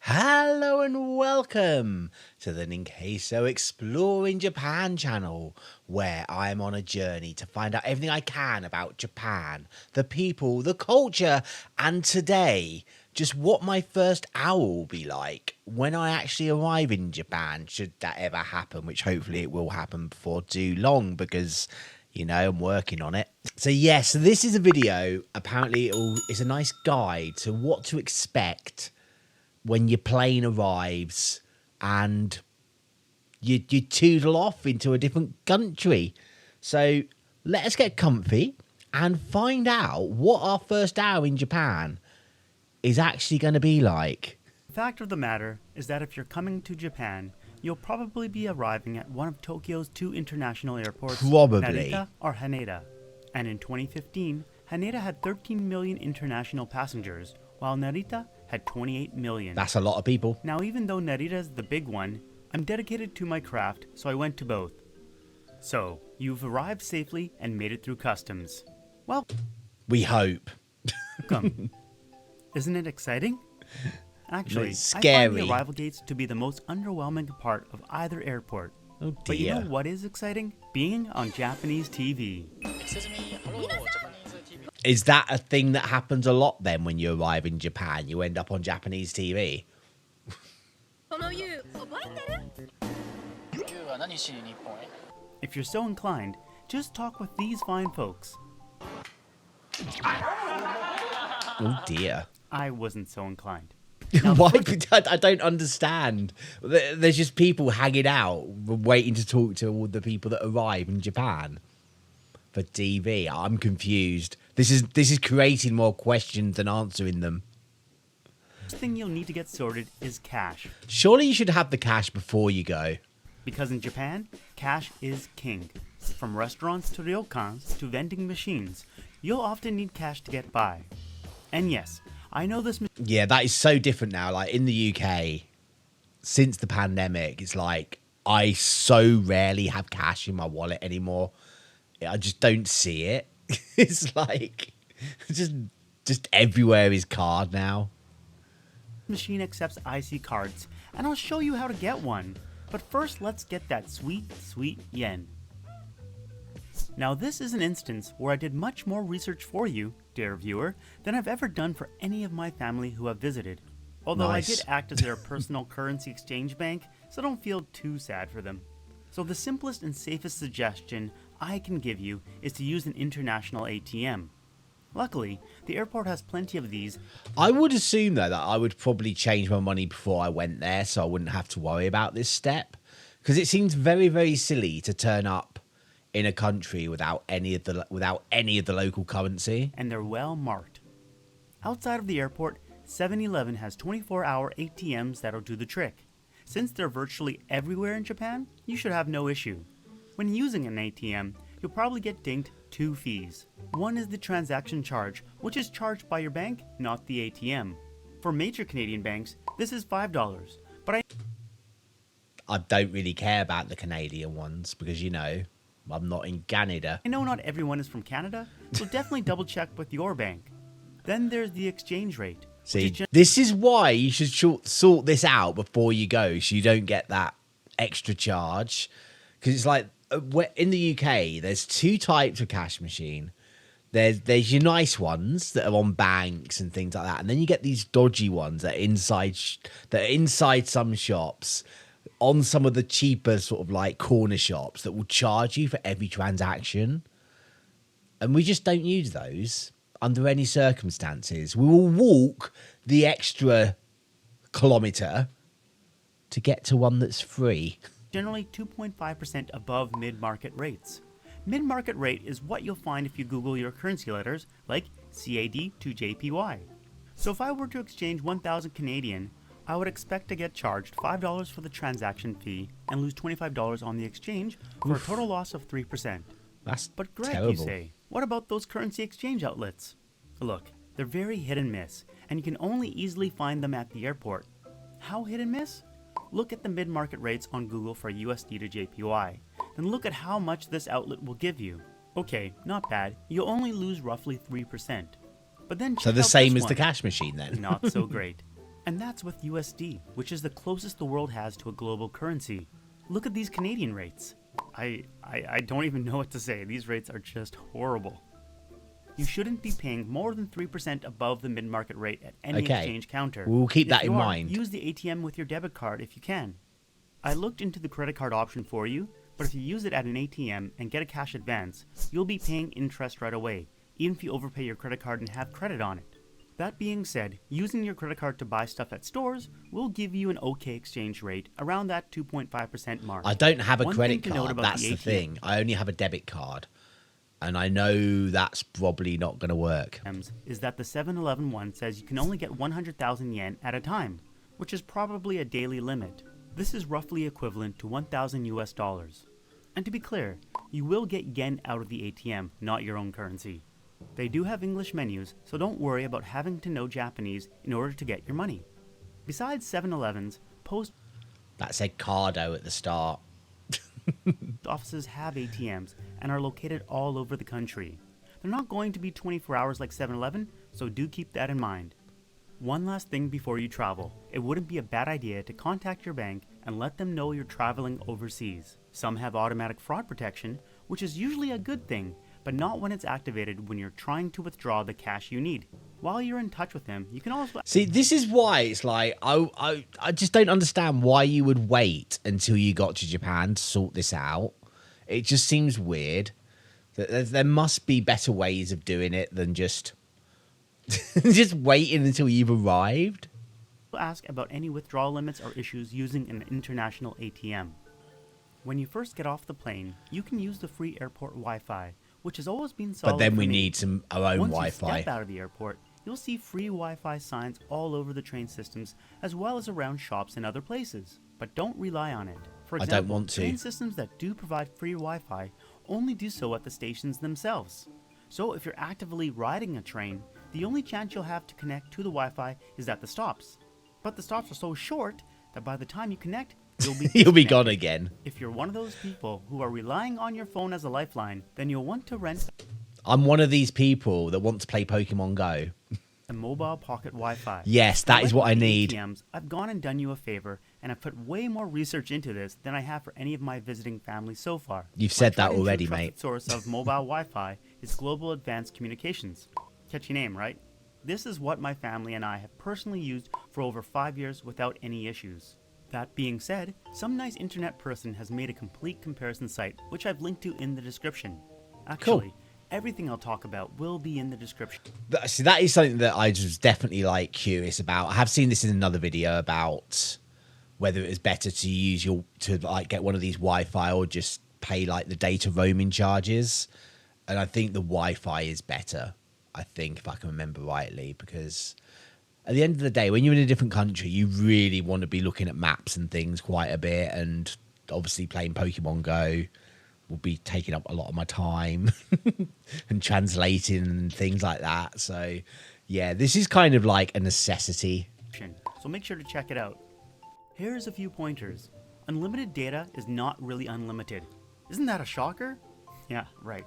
Hello and welcome to the Ninqueso Exploring Japan channel, where I am on a journey to find out everything I can about Japan, the people, the culture, and today, just what my first hour will be like when I actually arrive in Japan, should that ever happen, which hopefully it will happen before too long because, you know, I'm working on it. So yes, this is a video. Apparently it's a nice guide to what to expect when your plane arrives and you toodle off into a different country. So let us get comfy and find out what our first hour in Japan is actually going to be like. The fact of the matter is that if you're coming to Japan, you'll probably be arriving at one of Tokyo's two international airports, Probably. Narita or Haneda. And in 2015, Haneda had 13 million international passengers, while Narita had 28 million. That's a lot of people. Now, even though Narita is the big one, I'm dedicated to my craft, so I went to both. So, you've arrived safely and made it through customs. Well, We hope. welcome. Isn't it exciting? Actually, It's I find scary. the arrival gates to be the most underwhelming part of either airport. Oh But you know dear. what is exciting? Being on Japanese TV. Excuse me, hello, Japanese TV. Is that a thing that happens a lot then when you arrive in Japan? You end up on Japanese TV? この You 覚えてる You は何しに日本へ If you're so inclined, just talk with these fine folks. Oh dear. I wasn't so inclined. Why? I don't understand. There's just people hanging out, waiting to talk to all the people that arrive in Japan for TV. I'm confused. This is creating more questions than answering them. First thing you'll need to get sorted is cash. Surely you should have the cash before you go. Because in Japan, cash is king. From restaurants to ryokans to vending machines, you'll often need cash to get by. And yes, I know this Yeah, that is so different now. Like in the UK, since the pandemic, it's like I so rarely have cash in my wallet anymore. I just don't see it. It's like just everywhere is card now. machine accepts IC cards, and I'll show you how to get one. But first, let's get that sweet, sweet yen. Now, this is an instance where I did much more research for you, dear viewer, than I've ever done for any of my family who have visited. Although Nice. I did act as their personal currency exchange bank, so don't feel too sad for them. So the simplest and safest suggestion I can give you is to use an international ATM. Luckily, the airport has plenty of these. I would assume though that I would probably change my money before I went there, so I wouldn't have to worry about this step. Because it seems very, very silly to turn up in a country without any of the local currency. And they're well marked. Outside of the airport, 7-Eleven has 24-hour ATMs that'll do the trick. Since they're virtually everywhere in Japan, you should have no issue. When using an ATM, you'll probably get dinged 2 fees. One is the transaction charge, which is charged by your bank, not the ATM. For major Canadian banks, this is $5, but I don't really care about the Canadian ones because, you know, I'm not in Canada. I know not everyone is from Canada, so definitely double check with your bank. Then there's the exchange rate. See, this is why you should sort this out before you go, so you don't get that extra charge. Because it's like in the UK, there's 2 types of cash machine. There's your nice ones that are on banks and things like that, and then you get these dodgy ones that are inside some shops, on some of the cheaper sort of like corner shops that will charge you for every transaction. And we just don't use those under any circumstances. We will walk the extra kilometre to get to one that's free. Generally 2.5% above mid-market rates. Mid-market rate is what you'll find if you Google your currency letters like CAD to JPY. So if I were to exchange 1,000 Canadian, I would expect to get charged $5 for the transaction fee and lose $25 on the exchange for a total loss of 3%. That's But Greg, terrible. you say, what about those currency exchange outlets? Look, they're very hit and miss, and you can only easily find them at the airport. How hit and miss? Look at the mid-market rates on Google for USD to JPY. Then look at how much this outlet will give you. Okay, not bad. You'll only lose roughly 3%. But then So check the out same this as the one. cash machine then. Not so great. And that's with USD, which is the closest the world has to a global currency. Look at these Canadian rates. I don't even know what to say. These rates are just horrible. You shouldn't be paying more than 3% above the mid-market rate at any exchange counter. We'll keep that in If you are, mind. use the ATM with your debit card if you can. I looked into the credit card option for you, but if you use it at an ATM and get a cash advance, you'll be paying interest right away, even if you overpay your credit card and have credit on it. That being said, using your credit card to buy stuff at stores will give you an okay exchange rate around that 2.5% mark. I don't have a One credit thing to note card. about That's the ATM thing. I only have a debit card. And I know that's probably not going to work. Is that the 7-Eleven one says you can only get 100,000 yen at a time, which is probably a daily limit. This is roughly equivalent to 1,000 US dollars. And to be clear, you will get yen out of the ATM, not your own currency. They do have English menus, so don't worry about having to know Japanese in order to get your money. Besides 7-Elevens, post That said cardo at the start. offices have ATMs and are located all over the country. They're not going to be 24 hours like 7-Eleven, so do keep that in mind. One last thing before you travel. It wouldn't be a bad idea to contact your bank and let them know you're traveling overseas. Some have automatic fraud protection, which is usually a good thing, but not when it's activated when you're trying to withdraw the cash you need. While you're in touch with them, you can also... See, this is why it's like, I just don't understand why you would wait until you got to Japan to sort this out. It just seems weird. There must be better ways of doing it than just just waiting until you've arrived. ask about any withdrawal limits or issues using an international ATM. When you first get off the plane, you can use the free airport Wi-Fi, which has always been solid. But then for we me. need our own Once Wi-Fi. you step out of the airport, you'll see free Wi-Fi signs all over the train systems, as well as around shops and other places. But don't rely on it. For I example, don't want to. train systems that do provide free Wi-Fi only do so at the stations themselves. So if you're actively riding a train, the only chance you'll have to connect to the Wi-Fi is at the stops. But the stops are so short that by the time you connect, you'll be You'll be disconnected. gone again. If you're one of those people who are relying on your phone as a lifeline, then you'll want to rent I'm one of these people that want to play Pokemon Go. a mobile pocket Wi-Fi. Yes, that is Like what I with the need. ATMs, I've gone and done you a favor, and I've put way more research into this than I have for any of my visiting families so far. You've My said that tried and true already, trusted mate. source of mobile Wi-Fi is Global Advanced Communications. Catchy name, right? This is what my family and I have personally used for over 5 years without any issues. That being said, some nice internet person has made a complete comparison site, which I've linked to in the description. Actually, everything I'll talk about will be in the description. See, that is something that I was definitely like curious about. I have seen this in another video about whether it was better to use to get one of these Wi-Fi or just pay like the data roaming charges. And I think the Wi-Fi is better. I think, if I can remember rightly, because at the end of the day, when you're in a different country, you really want to be looking at maps and things quite a bit. And obviously playing Pokemon Go will be taking up a lot of my time and translating and things like that. So yeah, this is kind of like a necessity. So make sure to check it out. Here's a few pointers. Unlimited data is not really unlimited. Isn't that a shocker? Yeah, right.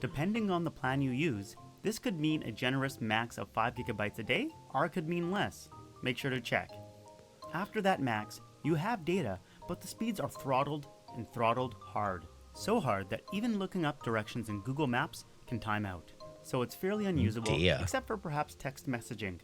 Depending on the plan you use, this could mean a generous max of 5 gigabytes a day, or it could mean less. Make sure to check. After that max, you have data, but the speeds are throttled and throttled hard. So hard that even looking up directions in Google Maps can time out. So it's fairly unusable, dear. except for perhaps text messaging.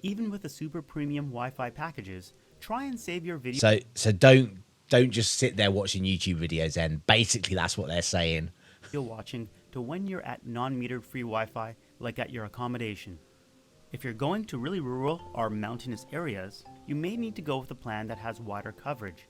Even with the super premium Wi-Fi packages, try and save your video. So don't just sit there watching YouTube videos then. Basically that's what they're saying. Watching to when you're at non-metered free Wi-Fi, like at your accommodation. If you're going to really rural or mountainous areas, you may need to go with a plan that has wider coverage.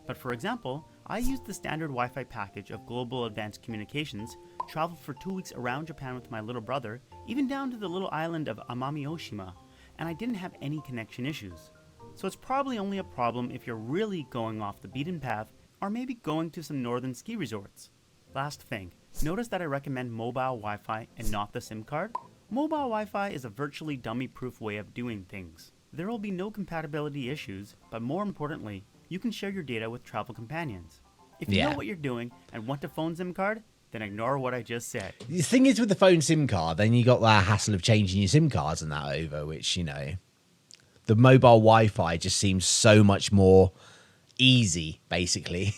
But for example, I used the standard Wi-Fi package of Global Advanced Communications, traveled for 2 weeks around Japan with my little brother, even down to the little island of Amami Oshima, and I didn't have any connection issues. So it's probably only a problem if you're really going off the beaten path, or maybe going to some northern ski resorts. Last thing, notice that I recommend mobile Wi-Fi and not the SIM card. Mobile Wi-Fi is a virtually dummy-proof way of doing things. There will be no compatibility issues, but more importantly, you can share your data with travel companions. If you know what you're doing and want a phone SIM card, then ignore what I just said. The thing is with the phone SIM card, then you got that hassle of changing your SIM cards and that over, which, you know, The mobile Wi-Fi just seems so much more easy, basically.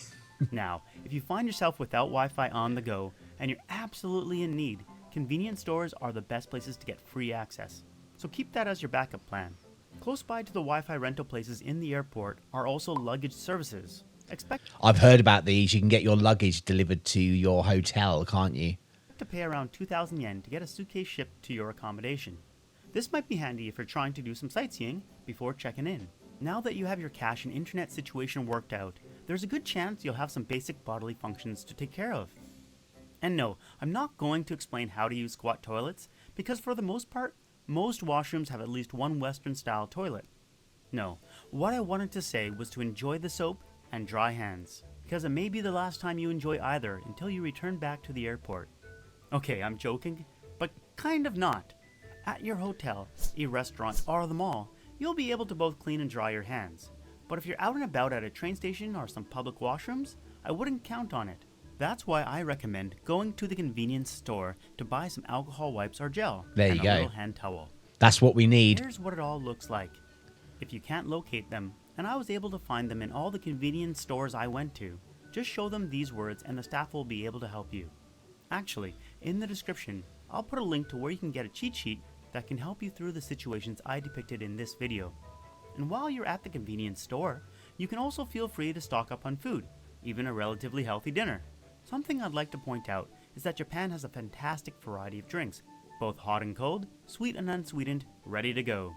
Now, if you find yourself without Wi-Fi on the go and you're absolutely in need, convenience stores are the best places to get free access. So keep that as your backup plan. Close by to the Wi-Fi rental places in the airport are also luggage services. Expect I've heard about these. You can get your luggage delivered to your hotel, can't you? to pay around 2,000 yen to get a suitcase shipped to your accommodation. This might be handy if you're trying to do some sightseeing before checking in. Now that you have your cash and internet situation worked out, there's a good chance you'll have some basic bodily functions to take care of. And no, I'm not going to explain how to use squat toilets, because for the most part, most washrooms have at least one Western-style toilet. No, what I wanted to say was to enjoy the soap and dry hands, because it may be the last time you enjoy either until you return back to the airport. Okay, I'm joking, but kind of not. At your hotel, a restaurant, or the mall, you'll be able to both clean and dry your hands. But if you're out and about at a train station or some public washrooms, I wouldn't count on it. That's why I recommend going to the convenience store to buy some alcohol wipes or gel There and you a go. little hand towel. That's what we need. Here's what it all looks like. If you can't locate them, and I was able to find them in all the convenience stores I went to, just show them these words and the staff will be able to help you. Actually, in the description, I'll put a link to where you can get a cheat sheet that can help you through the situations I depicted in this video. And while you're at the convenience store, you can also feel free to stock up on food, even a relatively healthy dinner. Something I'd like to point out is that Japan has a fantastic variety of drinks, both hot and cold, sweet and unsweetened, ready to go.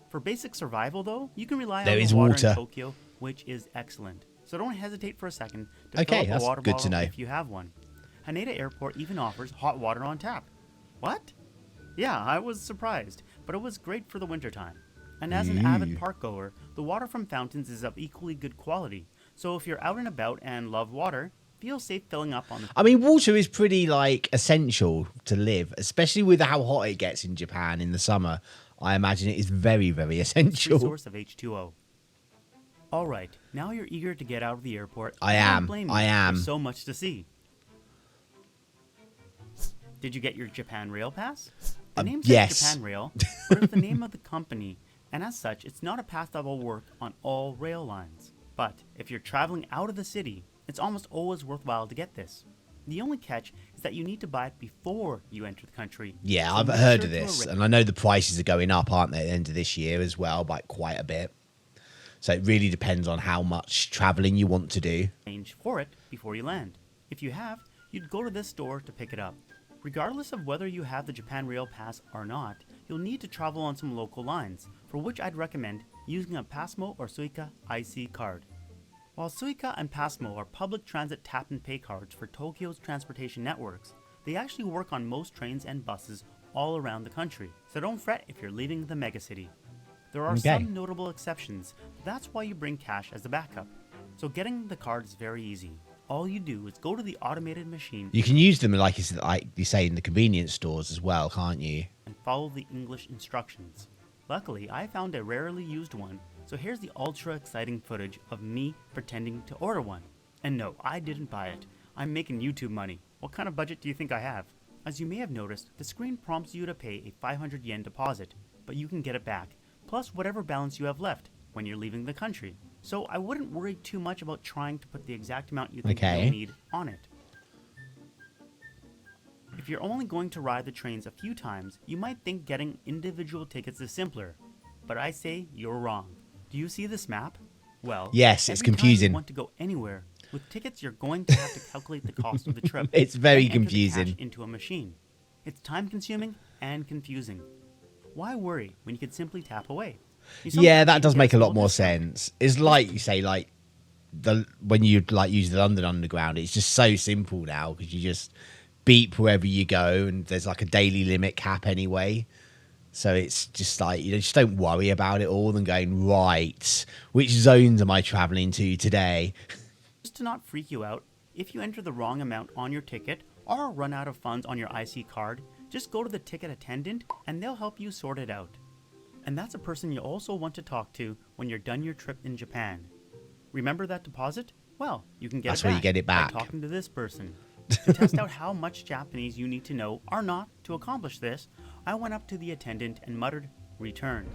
For basic survival though, you can rely There on is the water water. in Tokyo, which is excellent. So don't hesitate for a second to Okay, fill up that's a water good to bottle know. if you have one. Haneda Airport even offers hot water on tap. What? Yeah, I was surprised, but it was great for the wintertime. And as an avid park goer, the water from fountains is of equally good quality. So if you're out and about and love water, feel safe filling up on the I mean, water is pretty, like, essential to live, especially with how hot it gets in Japan in the summer. I imagine it is very, very free essential. source of H2O. Alright, now you're eager to get out of the airport. I Don't am, blame me. I am. There's so much to see. Did you get your Japan Rail Pass? The name says yes. Japan Rail, but it's the name of the company, and as such, it's not a pass that will work on all rail lines. But if you're traveling out of the city, it's almost always worthwhile to get this. The only catch is that you need to buy it before you enter the country. Yeah, So I've make heard sure of to this, arrange- and I know the prices are going up, aren't they, at the end of this year as well, by quite a bit. So it really depends on how much travelling you want to do. arrange for it before you land. If you have, you'd go to this store to pick it up. Regardless of whether you have the Japan Rail Pass or not, you'll need to travel on some local lines, for which I'd recommend using a Passmo or Suica IC card. While Suica and Passmo are public transit tap and pay cards for Tokyo's transportation networks, they actually work on most trains and buses all around the country, so don't fret if you're leaving the megacity. There are Okay. some notable exceptions, but that's why you bring cash as a backup. So getting the card is very easy. All you do is go to the automated machine You can use them, like you say, in the convenience stores as well, can't you? and follow the English instructions. Luckily, I found a rarely used one, so here's the ultra exciting footage of me pretending to order one. And no, I didn't buy it. I'm making YouTube money. What kind of budget do you think I have? As you may have noticed, the screen prompts you to pay a 500 yen deposit, but you can get it back, plus whatever balance you have left when you're leaving the country. So I wouldn't worry too much about trying to put the exact amount you think Okay. you'll need on it. If you're only going to ride the trains a few times, you might think getting individual tickets is simpler. But I say you're wrong. Do you see this map? Well, Yes, it's every time confusing. you want to go anywhere, with tickets you're going to have to calculate the cost of the trip. It's very then enter the confusing. cash into a machine. It's time consuming and confusing. Why worry when you could simply tap away? You Yeah, sometimes that even does get make a small lot more discount. sense. It's like you say, like when you like use the London Underground, it's just so simple now because you just beep wherever you go, and there's like a daily limit cap anyway. So it's just like you just don't worry about it all and going, right, which zones am I traveling to today? Just to not freak you out, if you enter the wrong amount on your ticket or run out of funds on your IC card, just go to the ticket attendant and they'll help you sort it out. And that's a person you also want to talk to when you're done your trip in Japan. Remember that deposit? Well, you can get That's it back where you get it back. by talking to this person. To test out how much Japanese you need to know or not to accomplish this, I went up to the attendant and muttered, "Return."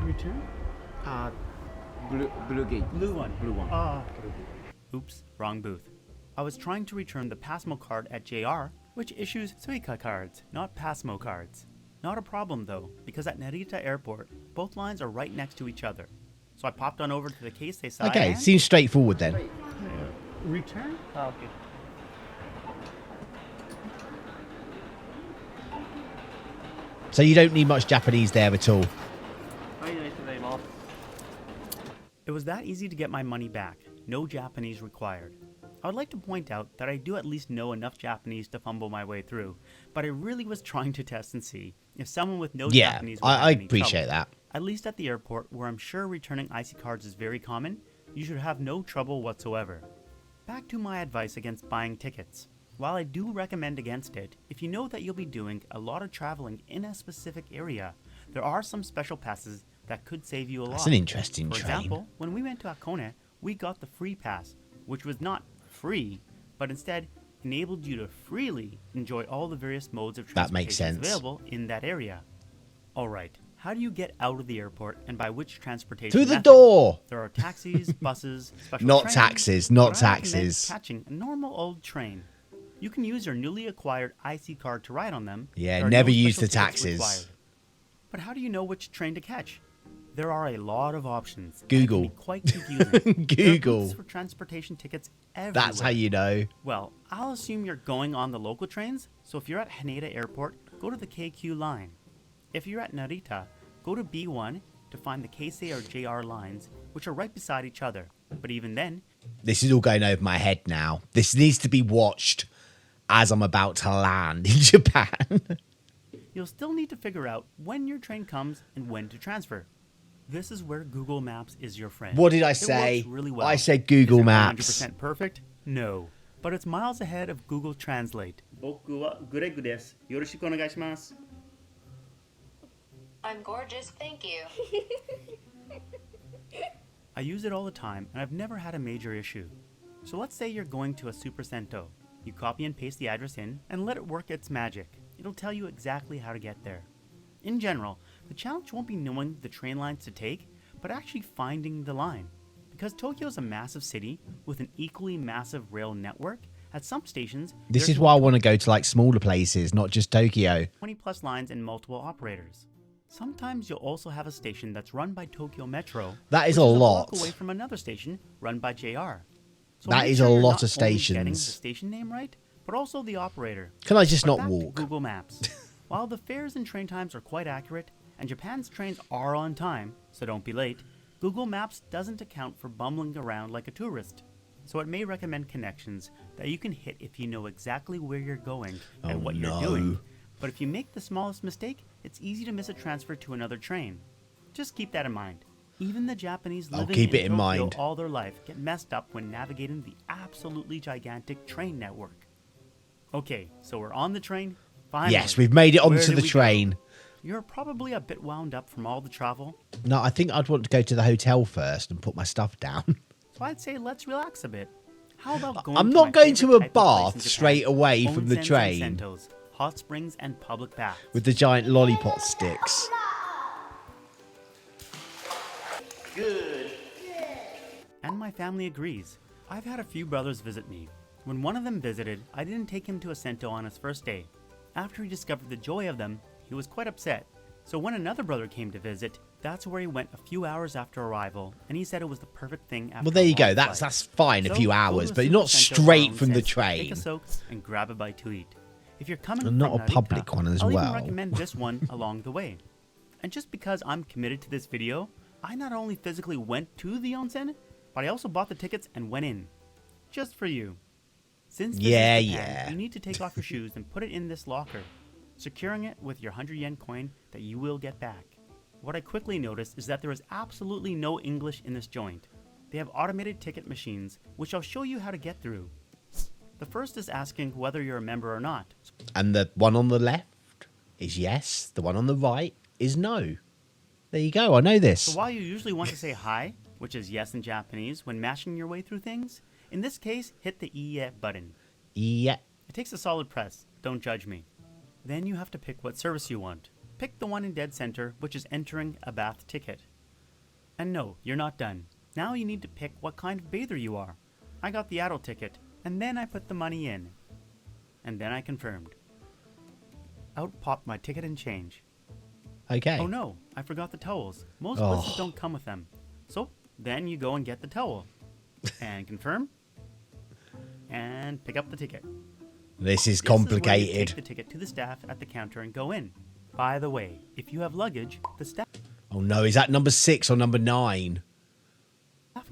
Return? Blue gate. Blue one. Blue one. Oops, wrong booth. I was trying to return the Passmo card at JR, which issues Suica cards, not Passmo cards. Not a problem though, because at Narita Airport, both lines are right next to each other. So I popped on over to the Keisei side Okay, and... seems straightforward then. Return? Oh, okay. So you don't need much Japanese there at all. It was that easy to get my money back. No Japanese required. I would like to point out that I do at least know enough Japanese to fumble my way through, but I really was trying to test and see if someone with no Yeah, Japanese would I have any appreciate trouble. that. At least at the airport, where I'm sure returning IC cards is very common, you should have no trouble whatsoever. Back to my advice against buying tickets. While I do recommend against it, if you know that you'll be doing a lot of traveling in a specific area, there are some special passes that could save you a lot. That's an interesting For train. example, when we went to Hakone, we got the free pass, which was not free, but instead enabled you to freely enjoy all the various modes of That makes transportation sense. available in that area. Alright, how do you get out of the airport and by which transportation Through the method? door! There are taxis, buses, special Not trains, taxis, not but I recommend taxis. catching a normal old train. You can use your newly acquired IC card to ride on them. Yeah, There are never no use special the tickets taxis. required. But how do you know which train to catch? There are a lot of options. and it can be Google. quite confusing. There are Google. booths for transportation tickets everywhere. That's how you know. Well, I'll assume you're going on the local trains, so if you're at Haneda Airport, go to the KQ line. If you're at Narita, go to B1 to find the Keisei or JR lines, which are right beside each other. But even then, This is all going over my head now. This needs to be watched as I'm about to land in Japan. you'll still need to figure out when your train comes and when to transfer. This is where Google Maps is your friend. What did I It say? works really well. I said Google Is it Maps. 100% perfect? No. But it's miles ahead of Google Translate. 僕はグレッグです。よろしくお願いします。 I'm gorgeous, thank you. I use it all the time, and I've never had a major issue. So let's say you're going to a Super Cento. You copy and paste the address in, and let it work its magic. It'll tell you exactly how to get there. In general, the challenge won't be knowing the train lines to take, but actually finding the line. Because Tokyo is a massive city with an equally massive rail network, at some stations, This there's is why I want to go to like smaller places, not just Tokyo. 20 plus lines and multiple operators. Sometimes you'll also have a station that's run by Tokyo Metro. That is which a block lot. away from another station run by JR. So That make is sure a you're lot not of only getting the stations. station name right, but also the operator. Can I just But not back to walk? Google Maps. While the fares and train times are quite accurate, and Japan's trains are on time, so don't be late, Google Maps doesn't account for bumbling around like a tourist. So it may recommend connections that you can hit if you know exactly where you're going and Oh, what no. you're doing. But if you make the smallest mistake, it's easy to miss a transfer to another train. Just keep that in mind. Even the Japanese I'll living keep in it in Tokyo mind. all their life get messed up when navigating the absolutely gigantic train network. Okay, so we're on the train. Finally. Yes, we've made it Where onto do the we go? train. You're probably a bit wound up from all the travel, No, I think I'd want to go to the hotel first and put my stuff down. so I'd say let's relax a bit. How about going I'm to not my going to favorite a type of place in bath Japan, straight away from the onsens and train sentos, hot springs and public baths. with the giant lollipop sticks. And my family agrees. I've had a few brothers visit me. When one of them visited, I didn't take him to a Sento on his first day. After he discovered the joy of them, he was quite upset. So when another brother came to visit, that's where he went a few hours after arrival, and he said it was the perfect thing after Well, there a you go. long That's flight. fine, a So, few go to hours, a but Super not Sento straight or from the onsen, train. Take a soak and grab a bite to eat. If you're coming And not from a Narita, public one as I'll well. even recommend this one along the way. And just because I'm committed to this video, I not only physically went to the onsen, but I also bought the tickets and went in. Just for you. Since this is Yeah, Japan, yeah. you need to take off your shoes and put it in this locker, securing it with your 100 yen coin that you will get back. What I quickly noticed is that there is absolutely no English in this joint. They have automated ticket machines, which I'll show you how to get through. The first is asking whether you're a member or not. And the one on the left is yes. The one on the right is no. There you go. I know So this. while you usually want to say hi, which is yes in Japanese, when mashing your way through things, in this case, hit the iie button. Yeah. It takes a solid press, don't judge me. Then you have to pick what service you want. Pick the one in dead center, which is entering a bath ticket. And no, you're not done. Now you need to pick what kind of bather you are. I got the adult ticket, and then I put the money in. And then I confirmed. Out popped my ticket and change. Okay. Oh no, I forgot the towels. Most Oh. places don't come with them. So then you go and get the towel. And confirm. And pick up the ticket. This is This is where you complicated. take the ticket to the staff at the counter and go in. By the way, if you have luggage, the staff Oh no, is that number 6 or number 9?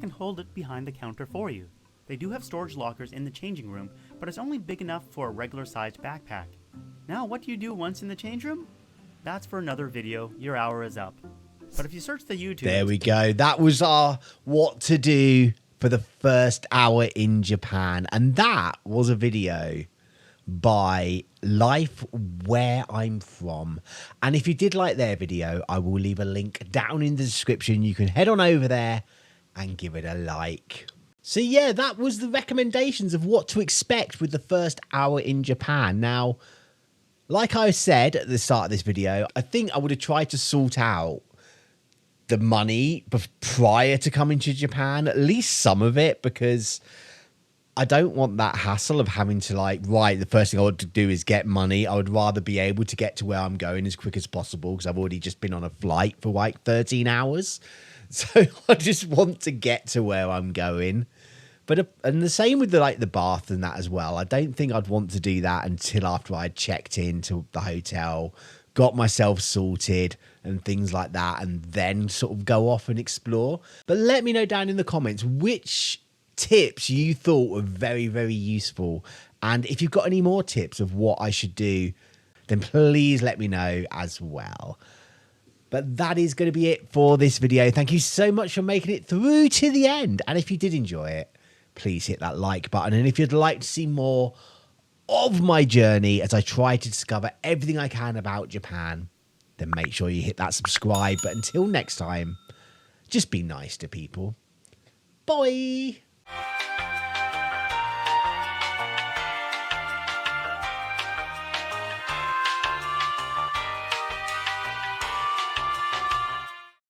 can hold it behind the counter for you. They do have storage lockers in the changing room, but it's only big enough for a regular sized backpack. Now, what do you do once in the change room? That's for another video. Your hour is up. But if you search the YouTube, There we go. That was our what to do for the first hour in Japan. And that was a video by Life Where I'm From. And if you did like their video, I will leave a link down in the description. You can head on over there and give it a like. So yeah, that was the recommendations of what to expect with the first hour in Japan. Now, like I said at the start of this video, I think I would have tried to sort out the money prior to coming to Japan, at least some of it, because I don't want that hassle of having to the first thing I want to do is get money. I would rather be able to get to where I'm going as quick as possible because I've already just been on a flight for 13 hours. So I just want to get to where I'm going. And the same with the bath and that as well. I don't think I'd want to do that until after I'd checked into the hotel, got myself sorted and things like that, and then sort of go off and explore. But let me know down in the comments which tips you thought were very, very useful. And if you've got any more tips of what I should do, then please let me know as well. But that is going to be it for this video. Thank you so much for making it through to the end. And if you did enjoy it, please hit that like button. And if you'd like to see more of my journey as I try to discover everything I can about Japan, then make sure you hit that subscribe. But until next time, just be nice to people. Bye.